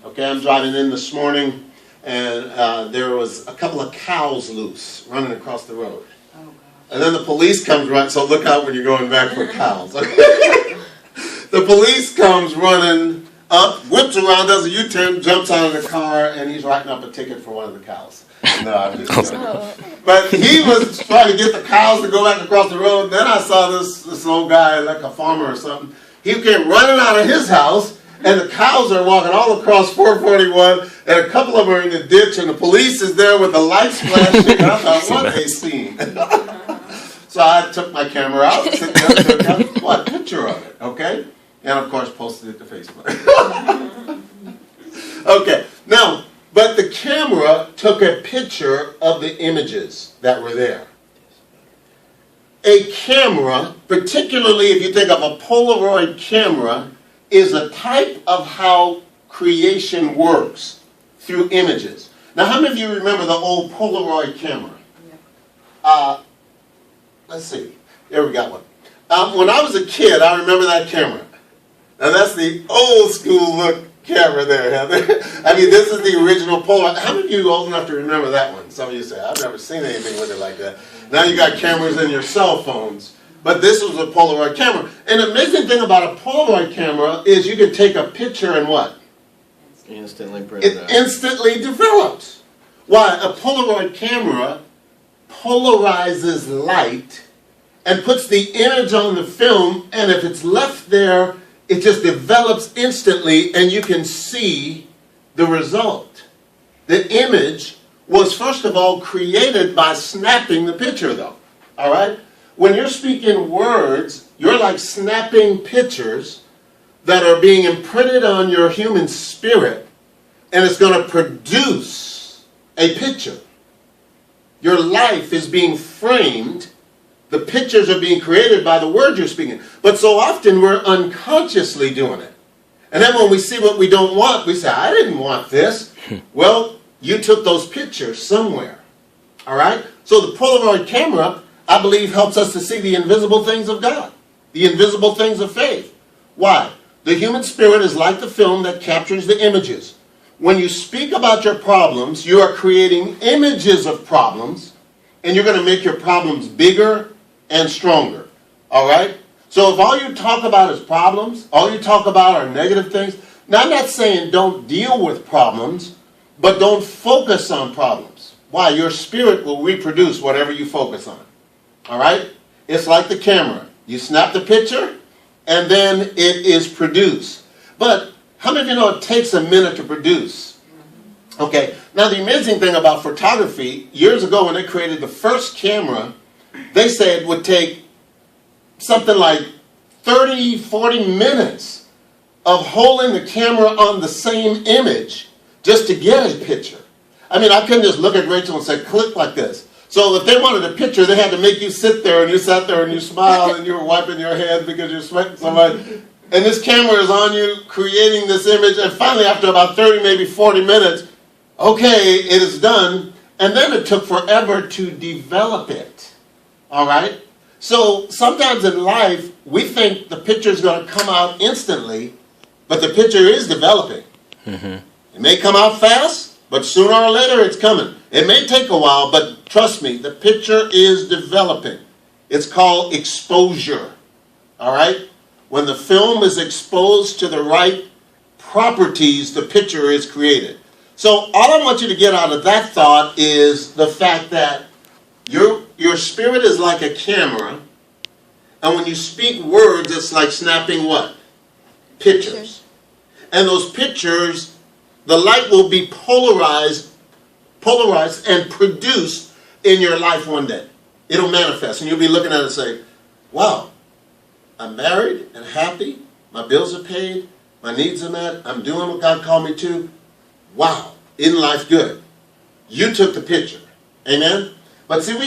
Okay, I'm driving in this morning, and there was a couple of cows loose running across the road. Oh, gosh. And then the police comes running, so look out when you're going back for cows. Okay? The police comes running up, whips around, does a U-turn, jumps out of the car, and he's writing up a ticket for one of the cows. No, I'm just joking. But he was trying to get the cows to go back across the road. Then I saw this old guy, like a farmer or something. He came running out of his house, and the cows are walking all across 441, and a couple of them are in the ditch, and the police is there with the lights flashing. And I thought, what a scene. So I took my camera out, took a picture of it, okay? And of course posted it to Facebook. Okay, now, but the camera took a picture of the images that were there. A camera, particularly if you think of a Polaroid camera, is a type of how creation works through images. Now, how many of you remember the old Polaroid camera? Let's see. There we got one. When I was a kid, I remember that camera. Now, that's the old school look camera there, Heather. I mean, this is the original Polaroid. How many of you are old enough to remember that one? Some of you say, I've never seen anything with it like that. Now you got cameras in your cell phones. But this was a Polaroid camera. And the amazing thing about a Polaroid camera is you can take a picture and what? Instantly print it out. It instantly develops. Why? A Polaroid camera polarizes light and puts the image on the film, and if it's left there, it just develops instantly, and you can see the result. The image was, first of all, created by snapping the picture, though. All right? When you're speaking words, you're like snapping pictures that are being imprinted on your human spirit, and it's going to produce a picture. Your life is being framed. The pictures are being created by the words you're speaking. But so often we're unconsciously doing it. And then when we see what we don't want, we say, I didn't want this. Well, you took those pictures somewhere. All right? So the Polaroid camera, I believe, helps us to see the invisible things of God, the invisible things of faith. Why? The human spirit is like the film that captures the images. When you speak about your problems, you are creating images of problems, and you're going to make your problems bigger and stronger. All right? So if all you talk about is problems, all you talk about are negative things, now I'm not saying don't deal with problems, but don't focus on problems. Why? Your spirit will reproduce whatever you focus on. All right? It's like the camera. You snap the picture, and then it is produced. But how many of you know it takes a minute to produce? Okay, now the amazing thing about photography, years ago when they created the first camera, they said it would take something like 30, 40 minutes of holding the camera on the same image just to get a picture. I mean, I couldn't just look at Rachel and say, click like this. So if they wanted a picture, they had to make you sit there, and you sat there and you smiled and you were wiping your head because you're sweating so much. And this camera is on you creating this image, and finally after about 30, maybe 40 minutes, okay, it is done. And then it took forever to develop it. All right? So sometimes in life, we think the picture is going to come out instantly, but the picture is developing. Mm-hmm. It may come out fast, but sooner or later it's coming. It may take a while, but trust me, the picture is developing. It's called exposure. All right? When the film is exposed to the right properties, the picture is created. So all I want you to get out of that thought is the fact that your spirit is like a camera, and when you speak words, it's like snapping what? Pictures. And those pictures, the light will be polarized and produced in your life one day. It'll manifest, and you'll be looking at it and say, wow, I'm married and happy, my bills are paid, my needs are met, I'm doing what God called me to. Wow, isn't life good? You took the picture. Amen? But see, we